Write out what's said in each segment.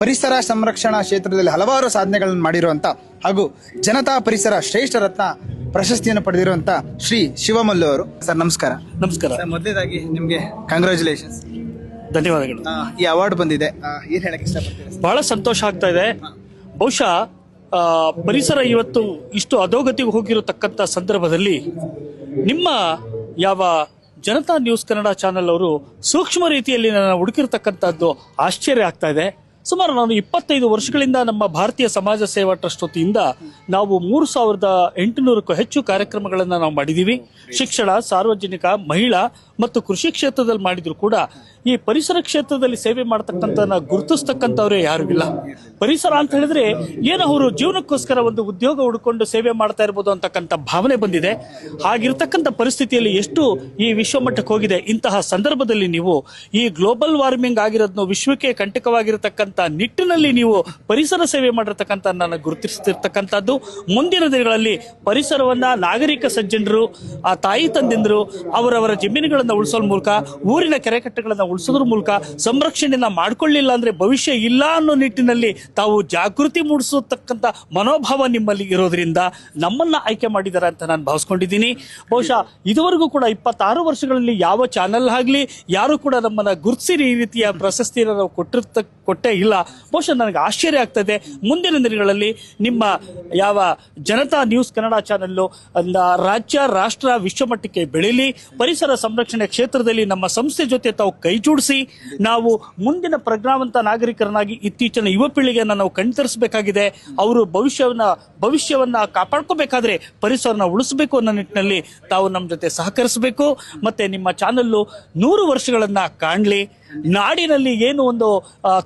ಪರಿಸರ ಸಂರಕ್ಷಣಾ ಕ್ಷೇತ್ರದಲ್ಲಿ ಹಲವಾರು ಸಾಧನೆಗಳನ್ನು ಮಾಡಿರುವಂತ ಹಾಗೂ ಜನತಾ ಪರಿಸರ ಶ್ರೇಷ್ಠ ರತ್ನ ಪ್ರಶಸ್ತಿಯನ್ನು ಪಡೆದಿರುವಂತ ಶ್ರೀ ಶಿವಮಲ್ಲು ಅವರು. ಸರ್ ನಮಸ್ಕಾರ. ನಮಸ್ಕಾರ. ಮೊದಲನೇದಾಗಿ ನಿಮ್ಗೆ ಕಂಗ್ರಾಚುಲೇಷನ್ಸ್, ಧನ್ಯವಾದಗಳು. ಈ ಅವಾರ್ಡ್ ಬಂದಿದೆ, ಏನ್ ಹೇಳಕ್ ಇಷ್ಟಪಡ್ತೀರಾ? ಬಹಳ ಸಂತೋಷ ಆಗ್ತಾ ಇದೆ. ಬಹುಶಃ ಪರಿಸರ ಇವತ್ತು ಇಷ್ಟು ಅಧೋಗತಿಗೆ ಹೋಗಿರತಕ್ಕಂಥ ಸಂದರ್ಭದಲ್ಲಿ ನಿಮ್ಮ ಯಾವ ಜನತಾ ನ್ಯೂಸ್ ಕನ್ನಡ ಚಾನೆಲ್ ಅವರು ಸೂಕ್ಷ್ಮ ರೀತಿಯಲ್ಲಿ ನನ್ನ ಹುಡುಕಿರ್ತಕ್ಕಂಥದ್ದು ಆಶ್ಚರ್ಯ ಆಗ್ತಾ ಇದೆ. ಸುಮಾರು ನಾನು 25 ವರ್ಷಗಳಿಂದ ನಮ್ಮ ಭಾರತೀಯ ಸಮಾಜ ಸೇವಾ ಟ್ರಸ್ಟ್ ವತಿಯಿಂದ ನಾವು 3800ಕ್ಕೂ ಹೆಚ್ಚು ಕಾರ್ಯಕ್ರಮಗಳನ್ನು ನಾವು ಮಾಡಿದ್ದೀವಿ. ಶಿಕ್ಷಣ, ಸಾರ್ವಜನಿಕ, ಮಹಿಳಾ ಮತ್ತು ಕೃಷಿ ಕ್ಷೇತ್ರದಲ್ಲಿ ಮಾಡಿದ್ರು ಕೂಡ ಈ ಪರಿಸರ ಕ್ಷೇತ್ರದಲ್ಲಿ ಸೇವೆ ಮಾಡತಕ್ಕಂಥ ಗುರುತಿಸ್ತಕ್ಕಂಥವ್ರೆ ಯಾರು ಇಲ್ಲ. ಪರಿಸರ ಅಂತ ಹೇಳಿದ್ರೆ ಏನೋ ಅವರು ಜೀವನಕ್ಕೋಸ್ಕರ ಒಂದು ಉದ್ಯೋಗ ಹುಡ್ಕೊಂಡು ಸೇವೆ ಮಾಡ್ತಾ ಇರ್ಬೋದು ಅಂತಕ್ಕಂಥ ಭಾವನೆ ಬಂದಿದೆ. ಹಾಗಿರ್ತಕ್ಕಂಥ ಪರಿಸ್ಥಿತಿಯಲ್ಲಿ ಎಷ್ಟು ಈ ವಿಶ್ವಮಟ್ಟಕ್ಕೆ ಹೋಗಿದೆ. ಇಂತಹ ಸಂದರ್ಭದಲ್ಲಿ ನೀವು ಈ ಗ್ಲೋಬಲ್ ವಾರ್ಮಿಂಗ್ ಆಗಿರೋದನ್ನು ವಿಶ್ವಕ್ಕೆ ಕಂಟಕವಾಗಿರತಕ್ಕಂಥ ನಿಟ್ಟಿನಲ್ಲಿ ನೀವು ಪರಿಸರ ಸೇವೆ ಮಾಡಿರ್ತಕ್ಕಂಥ ನನ್ನ ಗುರುತಿಸ್ತಿರ್ತಕ್ಕಂಥದ್ದು. ಮುಂದಿನ ದಿನಗಳಲ್ಲಿ ಪರಿಸರವನ್ನ ನಾಗರಿಕ ಸಜ್ಜನರು, ಆ ತಾಯಿ ತಂದೆಂದರು ಅವರವರ ಜಮೀನುಗಳನ್ನು ಉಳಿಸೋ ಮೂಲಕ, ಊರಿನ ಕೆರೆಕಟ್ಟೆಗಳನ್ನು ಉಳಿಸೋದ್ರ ಮೂಲಕ ಸಂರಕ್ಷಣೆಯನ್ನ ಮಾಡ್ಕೊಳ್ಳಿಲ್ಲ ಅಂದ್ರೆ ಭವಿಷ್ಯ ಇಲ್ಲ ಅನ್ನೋ ನಿಟ್ಟಿನಲ್ಲಿ ತಾವು ಜಾಗೃತಿ ಮೂಡಿಸತಕ್ಕಂಥ ಮನೋಭಾವ ನಿಮ್ಮಲ್ಲಿ ಇರೋದ್ರಿಂದ ನಮ್ಮನ್ನ ಆಯ್ಕೆ ಮಾಡಿದ್ದಾರೆ ಅಂತ ನಾನು ಭಾವಿಸ್ಕೊಂಡಿದ್ದೀನಿ. ಬಹುಶಃ ಇದುವರೆಗೂ ಕೂಡ 26 ವರ್ಷಗಳಲ್ಲಿ ಯಾವ ಚಾನೆಲ್ ಆಗಲಿ ಯಾರು ಕೂಡ ನಮ್ಮನ್ನ ಗುರುತಿಸಿ ಈ ರೀತಿಯ ಪ್ರಶಸ್ತಿಯನ್ನು ನಾವು ಕೊಟ್ಟೇ ಇಲ್ಲ. ಬಹುಶಃ ನನಗೆ ಆಶ್ಚರ್ಯ ಆಗ್ತದೆ. ಮುಂದಿನ ದಿನಗಳಲ್ಲಿ ನಿಮ್ಮ ಯಾವ ಜನತಾ ನ್ಯೂಸ್ ಕನ್ನಡ ಚಾನೆಲ್ ರಾಜ್ಯ, ರಾಷ್ಟ್ರ, ವಿಶ್ವಮಟ್ಟಕ್ಕೆ ಬೆಳೀಲಿ. ಪರಿಸರ ಸಂರಕ್ಷಣೆ ಕ್ಷೇತ್ರದಲ್ಲಿ ನಮ್ಮ ಸಂಸ್ಥೆ ಜೊತೆ ತಾವು ಕೈ ಜೋಡಿಸಿ ನಾವು ಮುಂದಿನ ಪ್ರಜ್ಞಾವಂತ ನಾಗರಿಕರನ್ನಾಗಿ ಇತ್ತೀಚಿನ ಯುವ ಪೀಳಿಗೆಯನ್ನು ನಾವು ಕಣ್ತರಿಸಬೇಕಾಗಿದೆ. ಅವರು ಭವಿಷ್ಯವನ್ನ ಕಾಪಾಡ್ಕೋಬೇಕಾದ್ರೆ ಪರಿಸರನ ಉಳಿಸಬೇಕು ಅನ್ನೋ ನಿಟ್ಟಿನಲ್ಲಿ ತಾವು ನಮ್ಮ ಜೊತೆ ಸಹಕರಿಸಬೇಕು. ಮತ್ತೆ ನಿಮ್ಮ ಚಾನೆಲ್ಲು 100 ವರ್ಷಗಳನ್ನ ಕಾಣಲಿ. ನಾಡಿನಲ್ಲಿ ಏನು ಒಂದು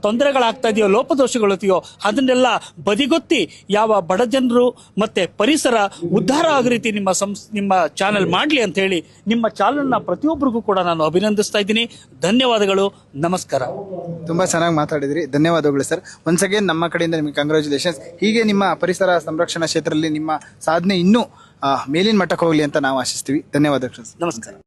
ತೊಂದರೆಗಳಾಗ್ತಾ ಇದೆಯೋ, ಲೋಪದೋಷಗಳಿದೆಯೋ ಅದನ್ನೆಲ್ಲ ಬದಿಗೊತ್ತಿ ಯಾವ ಬಡ ಜನರು ಮತ್ತೆ ಪರಿಸರ ಉದ್ಧಾರ ಆಗೋ ರೀತಿ ನಿಮ್ಮ ಚಾನೆಲ್ ಮಾಡಲಿ ಅಂತ ಹೇಳಿ ನಿಮ್ಮ ಚಾನೆಲ್ನ ಪ್ರತಿಯೊಬ್ಬರಿಗೂ ಕೂಡ ನಾನು ಅಭಿನಂದಿಸ್ತಾ ಇದ್ದೀನಿ. ಧನ್ಯವಾದಗಳು, ನಮಸ್ಕಾರ. ತುಂಬಾ ಚೆನ್ನಾಗಿ ಮಾತಾಡಿದ್ರಿ, ಧನ್ಯವಾದಗಳು ಸರ್. ಒನ್ಸ್ ಅಗೇನ್ ನಮ್ಮ ಕಡೆಯಿಂದ ನಿಮಗೆ ಕಂಗ್ರಾಚುಲೇಷನ್ಸ್. ಹೀಗೆ ನಿಮ್ಮ ಪರಿಸರ ಸಂರಕ್ಷಣಾ ಕ್ಷೇತ್ರದಲ್ಲಿ ನಿಮ್ಮ ಸಾಧನೆ ಇನ್ನೂ ಮೇಲಿನ ಮಟ್ಟಕ್ಕೆ ಹೋಗಲಿ ಅಂತ ನಾವು ಆಶಿಸ್ತೀವಿ. ಧನ್ಯವಾದಗಳು. ನಮಸ್ಕಾರ.